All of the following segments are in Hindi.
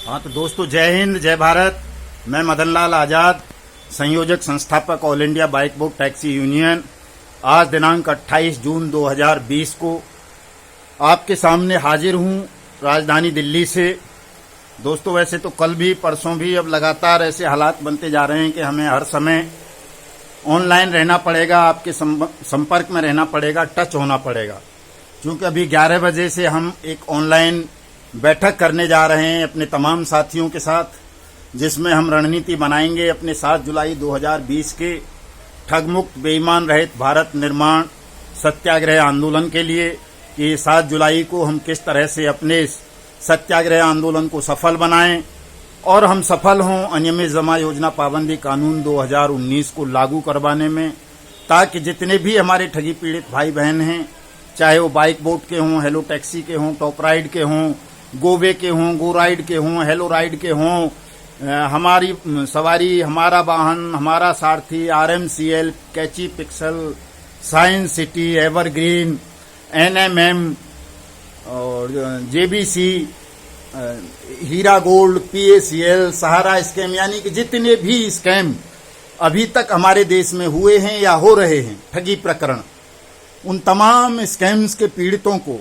हाँ तो दोस्तों, जय हिंद जय भारत। मैं मदन लाल आजाद, संयोजक संस्थापक all India bike boat taxi union. आज दिनांक 28 जून 2020 को आपके सामने हाजिर हूँ राजधानी दिल्ली से। दोस्तों, वैसे तो कल भी परसों भी अब लगातार ऐसे हालात बनते जा रहे हैं कि हमें हर समय ऑनलाइन रहना पड़ेगा, आपके संपर्क में रहना पड़ेगा, टच होना पड़ेगा। क्योंकि अभी 11 बजे से हम एक ऑनलाइन बैठक करने जा रहे हैं अपने तमाम साथियों के साथ, जिसमें हम रणनीति बनाएंगे अपने 7 जुलाई 2020 के ठगमुक्त बेईमान रहित भारत निर्माण सत्याग्रह आंदोलन के लिए कि 7 जुलाई को हम किस तरह से अपने इस सत्याग्रह आंदोलन को सफल बनाएं और हम सफल हों अनियमित जमा योजना पाबंदी कानून 2019 को लागू करवाने में, ताकि जितने भी हमारे ठगी पीड़ित भाई बहन हैं, चाहे वो बाइक बोट के हों, हेलो टैक्सी के हों, टॉप राइड के हों, गोवे के हों, गो राइड के हों, हेलो राइड के हों, हमारी सवारी, हमारा वाहन, Hamara Sarthi, RMCL, Catchy Pixel, Science City, Evergreen, NMM और JBC, Heera Gold, PACL, Sahara scam, यानी कि जितने भी स्कैम अभी तक हमारे देश में हुए हैं या हो रहे हैं, ठगी प्रकरण, उन तमाम स्कैम्स के पीड़ितों को,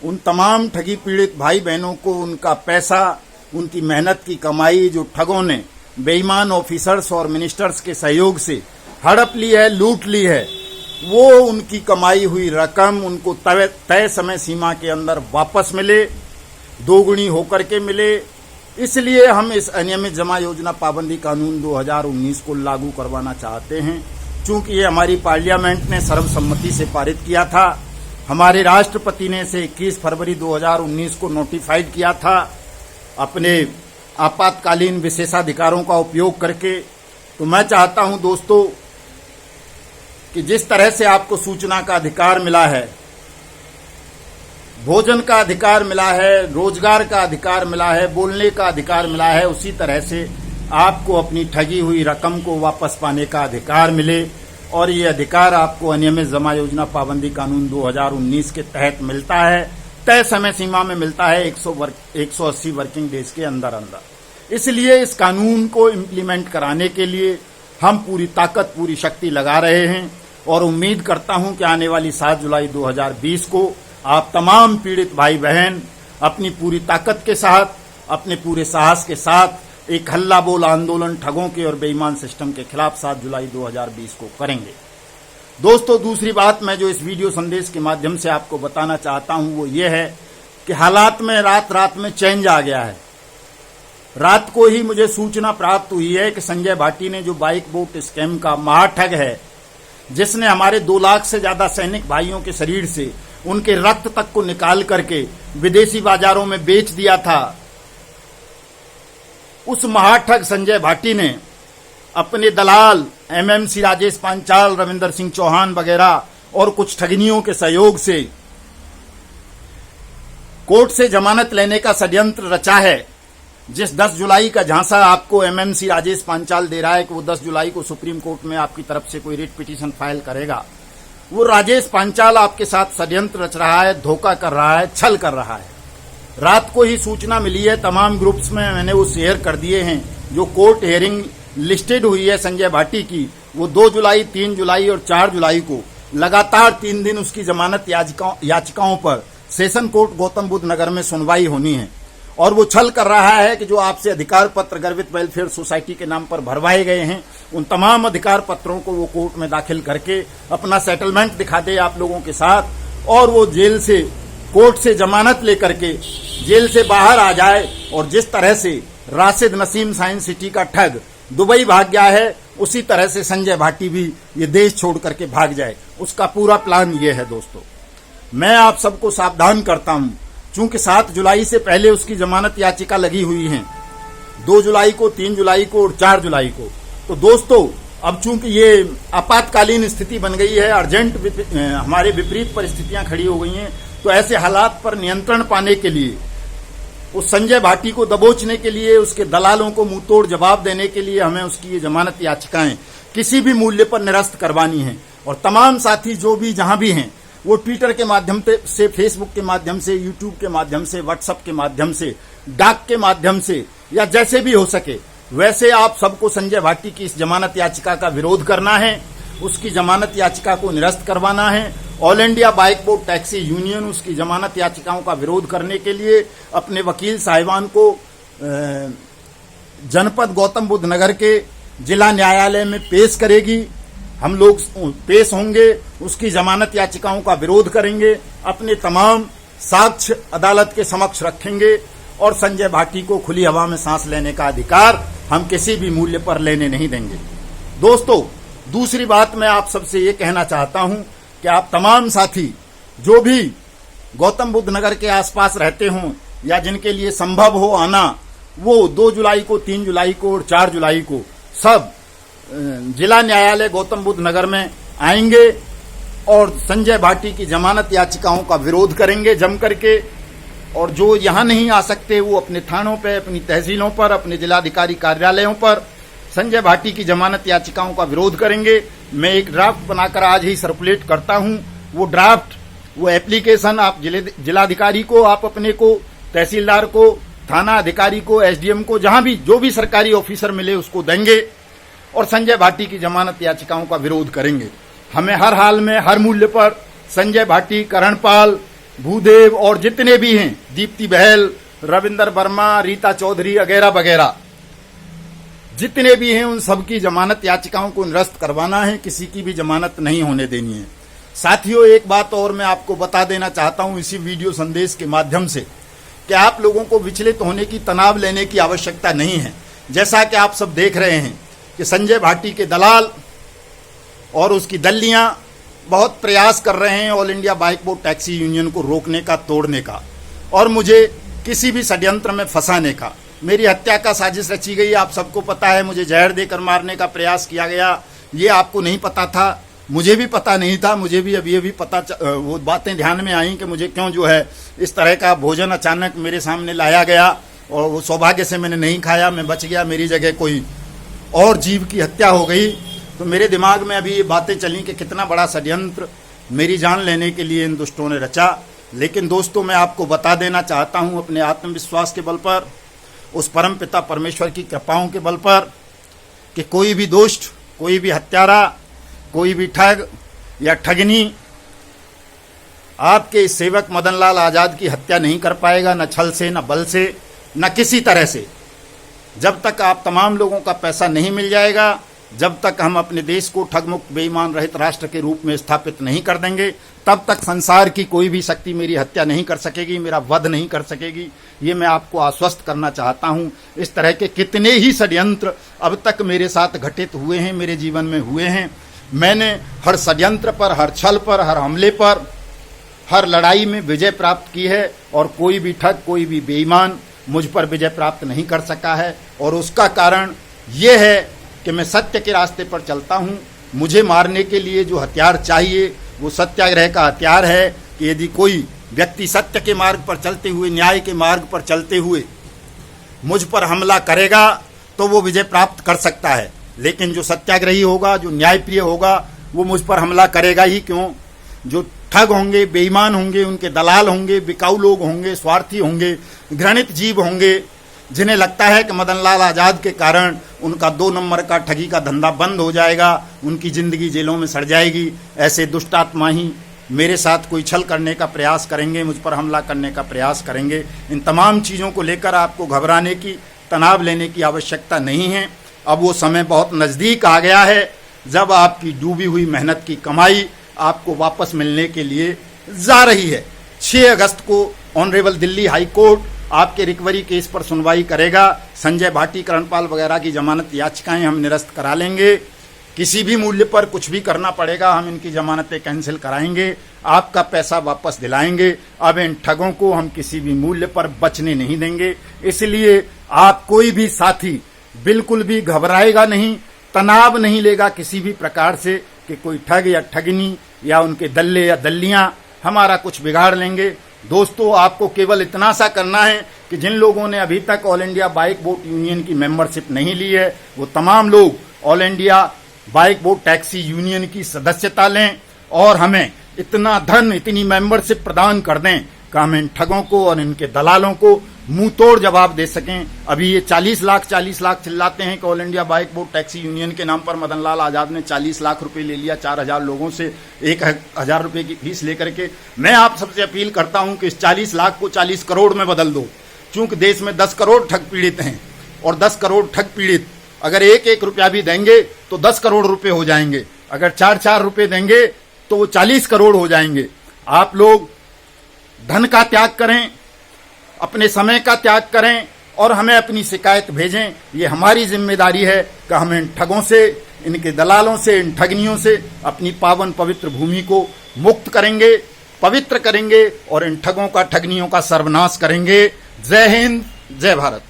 उन तमाम ठगी पीड़ित भाई बहनों को उनका पैसा, उनकी मेहनत की कमाई जो ठगों ने बेईमान ऑफिसर्स और मिनिस्टर्स के सहयोग से हड़प ली है, लूट ली है, वो उनकी कमाई हुई रकम उनको तय समय सीमा के अंदर वापस मिले, दोगुनी होकर के मिले। इसलिए हम इस अनियमित जमा योजना पाबंदी कानून 2019 को लागू करवाना चाहते हैं। चूंकि ये हमारी पार्लियामेंट ने सर्वसम्मति से पारित किया था, हमारे राष्ट्रपति ने इसे 21 फरवरी 2019 को नोटिफाइड किया था अपने आपातकालीन विशेषाधिकारों का उपयोग करके। तो मैं चाहता हूं दोस्तों कि जिस तरह से आपको सूचना का अधिकार मिला है, भोजन का अधिकार मिला है, रोजगार का अधिकार मिला है, बोलने का अधिकार मिला है, उसी तरह से आपको अपनी ठगी हुई रकम को वापस पाने का अधिकार मिले। और ये अधिकार आपको अनियमित जमा योजना पाबंदी कानून 2019 के तहत मिलता है, तय समय सीमा में मिलता है, 180 वर्किंग डेज के अंदर अंदर। इसलिए इस कानून को इम्प्लीमेंट कराने के लिए हम पूरी ताकत, पूरी शक्ति लगा रहे हैं और उम्मीद करता हूं कि आने वाली 7 जुलाई 2020 को आप तमाम पीड़ित भाई बहन अपनी पूरी ताकत के साथ, अपने पूरे साहस के साथ एक हल्ला बोल आंदोलन ठगों के और बेईमान सिस्टम के खिलाफ 7 जुलाई 2020 को करेंगे। दोस्तों, दूसरी बात मैं जो इस वीडियो संदेश के माध्यम से आपको बताना चाहता हूं वो ये है कि हालात में रात में चेंज आ गया है। रात को ही मुझे सूचना प्राप्त हुई है कि संजय भाटी ने, जो बाइक बोट स्कैम का महाठग है, जिसने हमारे 2 लाख से ज्यादा सैनिक भाइयों के शरीर से उनके रक्त तक को निकाल करके विदेशी बाजारों में बेच दिया था, उस महाठग संजय भाटी ने अपने दलाल MMC राजेश पांचाल, रविंदर सिंह चौहान वगैरह और कुछ ठगनियों के सहयोग से कोर्ट से जमानत लेने का षड्यंत्र रचा है। जिस 10 जुलाई का झांसा आपको MMC राजेश पांचाल दे रहा है कि वो 10 जुलाई को सुप्रीम कोर्ट में आपकी तरफ से कोई रिट पिटीशन फाइल करेगा, वो राजेश पांचाल आपके साथ षड्यंत्र रच रहा है, धोखा कर रहा है, छल कर रहा है। रात को ही सूचना मिली है, तमाम ग्रुप्स में मैंने वो शेयर कर दिए हैं। जो कोर्ट हियरिंग लिस्टेड हुई है संजय भाटी की, वो 2 जुलाई, 3 जुलाई और 4 जुलाई को लगातार 3 दिन उसकी जमानत याचिकाओं पर सेशन कोर्ट गौतम बुद्ध नगर में सुनवाई होनी है। और वो छल कर रहा है कि जो आपसे अधिकार पत्र गर्वित वेलफेयर सोसाइटी के नाम पर भरवाए गए हैं, उन तमाम अधिकार पत्रों को वो कोर्ट में दाखिल करके अपना सेटलमेंट दिखा दे आप लोगों के साथ, और वो जेल से, कोर्ट से जमानत लेकर के जेल से बाहर आ जाए। और जिस तरह से राशिद नसीम साइंस सिटी का ठग दुबई भाग गया है, उसी तरह से संजय भाटी भी ये देश छोड़ करके भाग जाए, उसका पूरा प्लान ये है। दोस्तों, मैं आप सबको सावधान करता हूं, चूंकि 7 जुलाई से पहले उसकी जमानत याचिका लगी हुई है, 2 जुलाई को, 3 जुलाई को और 4 जुलाई को। तो दोस्तों, अब चूंकि ये आपातकालीन स्थिति बन गई है, अर्जेंट हमारे विपरीत परिस्थितियां खड़ी हो गई हैं, तो ऐसे हालात पर नियंत्रण पाने के लिए, उस संजय भाटी को दबोचने के लिए, उसके दलालों को मुंहतोड़ जवाब देने के लिए हमें उसकी ये जमानत याचिकाएं किसी भी मूल्य पर निरस्त करवानी है। और तमाम साथी जो भी जहां भी हैं, वो ट्विटर के माध्यम से, फेसबुक के माध्यम से, यूट्यूब के माध्यम से, व्हाट्सएप के माध्यम से, डाक के माध्यम से, या जैसे भी हो सके वैसे आप सबको संजय भाटी की इस जमानत याचिका का विरोध करना है, उसकी जमानत याचिका को निरस्त करवाना है। All India bike board taxi union उसकी जमानत याचिकाओं का विरोध करने के लिए अपने वकील साहिबान को जनपद गौतम बुद्ध नगर के जिला न्यायालय में पेश करेगी। हम लोग पेश होंगे, उसकी जमानत याचिकाओं का विरोध करेंगे, अपने तमाम साक्ष्य अदालत के समक्ष रखेंगे और संजय भाटी को खुली हवा में सांस लेने का अधिकार हम किसी भी मूल्य पर लेने नहीं देंगे। दोस्तों, दूसरी बात मैं आप सबसे ये कहना चाहता हूं कि आप तमाम साथी जो भी गौतम बुद्ध नगर के आसपास रहते हों या जिनके लिए संभव हो आना, वो 2 जुलाई को, 3 जुलाई को और 4 जुलाई को सब जिला न्यायालय गौतम बुद्ध नगर में आएंगे और संजय भाटी की जमानत याचिकाओं का विरोध करेंगे जम करके। और जो यहां नहीं आ सकते वो अपने थानों पे, अपनी तहसीलों पर, अपने जिलाधिकारी कार्यालयों पर संजय भाटी की जमानत याचिकाओं का विरोध करेंगे। मैं एक ड्राफ्ट बनाकर आज ही सर्कुलेट करता हूं। वो ड्राफ्ट, वो एप्लीकेशन आप जिलाधिकारी को, आप अपने को, तहसीलदार को, थाना अधिकारी को, एसडीएम को, जहां भी जो भी सरकारी ऑफिसर मिले उसको देंगे और संजय भाटी की जमानत याचिकाओं का विरोध करेंगे। हमें हर हाल में, हर मूल्य पर संजय भाटी, करणपाल, भूदेव और जितने भी हैं, दीप्ति बहल, रविंदर वर्मा, रीता चौधरी वगैरह वगैरह, जितने भी हैं उन सबकी जमानत याचिकाओं को निरस्त करवाना है, किसी की भी जमानत नहीं होने देनी है। साथियों, एक बात और मैं आपको बता देना चाहता हूं इसी वीडियो संदेश के माध्यम से कि आप लोगों को विचलित होने की, तनाव लेने की आवश्यकता नहीं है। जैसा कि आप सब देख रहे हैं कि संजय भाटी के दलाल और उसकी दल्लियां बहुत प्रयास कर रहे हैं all India bike board taxi union को रोकने का, तोड़ने का और मुझे किसी भी षड्यंत्र में फंसाने का। मेरी हत्या का साजिश रची गई, आप सबको पता है। मुझे जहर देकर मारने का प्रयास किया गया, ये आपको नहीं पता था, मुझे भी पता नहीं था। मुझे भी अभी पता वो बातें ध्यान में आई कि मुझे क्यों जो है इस तरह का भोजन अचानक मेरे सामने लाया गया और वो सौभाग्य से मैंने नहीं खाया, मैं बच गया, मेरी जगह कोई और जीव की हत्या हो गई। तो मेरे दिमाग में अभी ये बातें चली कि कितना बड़ा षड्यंत्र मेरी जान लेने के लिए इन दुष्टों ने रचा। लेकिन दोस्तों, मैं आपको बता देना चाहता हूं अपने आत्मविश्वास के बल पर, उस परम पिता परमेश्वर की कृपाओं के बल पर, कि कोई भी दुष्ट, कोई भी हत्यारा, कोई भी ठग या ठगनी आपके इस सेवक मदन लाल आजाद की हत्या नहीं कर पाएगा, न छल से, न बल से, न किसी तरह से। जब तक आप तमाम लोगों का पैसा नहीं मिल जाएगा, जब तक हम अपने देश को ठगमुक्त, बेईमान रहित राष्ट्र के रूप में स्थापित नहीं कर देंगे, तब तक संसार की कोई भी शक्ति मेरी हत्या नहीं कर सकेगी, मेरा वध नहीं कर सकेगी। ये मैं आपको आश्वस्त करना चाहता हूं। इस तरह के कितने ही षड्यंत्र अब तक मेरे साथ घटित हुए हैं, मेरे जीवन में हुए हैं। मैंने हर षड्यंत्र पर, हर छल पर, हर हमले पर, हर लड़ाई में विजय प्राप्त की है और कोई भी ठग, कोई भी बेईमान मुझ पर विजय प्राप्त नहीं कर सका है। और उसका कारण ये है कि मैं सत्य के रास्ते पर चलता हूं। मुझे मारने के लिए जो हथियार चाहिए वो सत्याग्रह का हथियार है कि यदि कोई व्यक्ति सत्य के मार्ग पर चलते हुए, न्याय के मार्ग पर चलते हुए मुझ पर हमला करेगा तो वो विजय प्राप्त कर सकता है। लेकिन जो सत्याग्रही होगा, जो न्यायप्रिय होगा, वो मुझ पर हमला करेगा ही क्यों। जो ठग होंगे, बेईमान होंगे, उनके दलाल होंगे, बिकाऊ लोग होंगे, स्वार्थी होंगे, घृणित जीव होंगे, जिन्हें लगता है कि मदन लाल आजाद के कारण उनका 2 नंबर का ठगी का धंधा बंद हो जाएगा, उनकी जिंदगी जेलों में सड़ जाएगी। ऐसे दुष्टात्मा ही मेरे साथ कोई छल करने का प्रयास करेंगे, मुझ पर हमला करने का प्रयास करेंगे। इन तमाम चीज़ों को लेकर आपको घबराने की, तनाव लेने की आवश्यकता नहीं है। अब वो समय बहुत नज़दीक आ गया है जब आपकी डूबी हुई मेहनत की कमाई आपको वापस मिलने के लिए जा रही है। 6 अगस्त को ऑनरेबल दिल्ली हाई कोर्ट आपके रिकवरी केस पर सुनवाई करेगा। संजय भाटी, करणपाल वगैरह की जमानत याचिकाएं हम निरस्त करा लेंगे। किसी भी मूल्य पर कुछ भी करना पड़ेगा, हम इनकी जमानतें कैंसिल कराएंगे, आपका पैसा वापस दिलाएंगे। अब इन ठगों को हम किसी भी मूल्य पर बचने नहीं देंगे। इसलिए आप कोई भी साथी बिल्कुल भी घबराएगा नहीं, तनाव नहीं लेगा किसी भी प्रकार से कि कोई ठग या ठगनी या उनके दल्ले या दल्लियां हमारा कुछ बिगाड़ लेंगे। दोस्तों, आपको केवल इतना सा करना है कि जिन लोगों ने अभी तक all India bike board union की मेंबरशिप नहीं ली है, वो तमाम लोग all India bike board taxi union की सदस्यता लें और हमें इतना धन, इतनी मेंबरशिप प्रदान कर दें कि हम इन ठगों को और इनके दलालों को मुंह तोड़ जवाब दे सकें। अभी ये 40 लाख चिल्लाते हैं कि all India bike board taxi union के नाम पर मदन लाल आजाद ने 40 लाख रुपए ले लिया 4000 लोगों से 1000 रुपए की फीस लेकर के। मैं आप सबसे अपील करता हूं कि इस 40 लाख को 40 करोड़ में बदल दो, क्योंकि देश में 10 करोड़ ठग पीड़ित हैं और 10 करोड़ ठग पीड़ित अगर एक एक रुपया भी देंगे तो 10 करोड़ रुपए हो जाएंगे, अगर 4 रुपए देंगे तो वो 40 करोड़ हो जाएंगे। आप लोग धन का त्याग करें, अपने समय का त्याग करें और हमें अपनी शिकायत भेजें। ये हमारी जिम्मेदारी है कि हम इन ठगों से, इनके दलालों से, इन ठगनियों से अपनी पावन पवित्र भूमि को मुक्त करेंगे, पवित्र करेंगे और इन ठगों का, ठगनियों का सर्वनाश करेंगे। जय हिंद, जय भारत।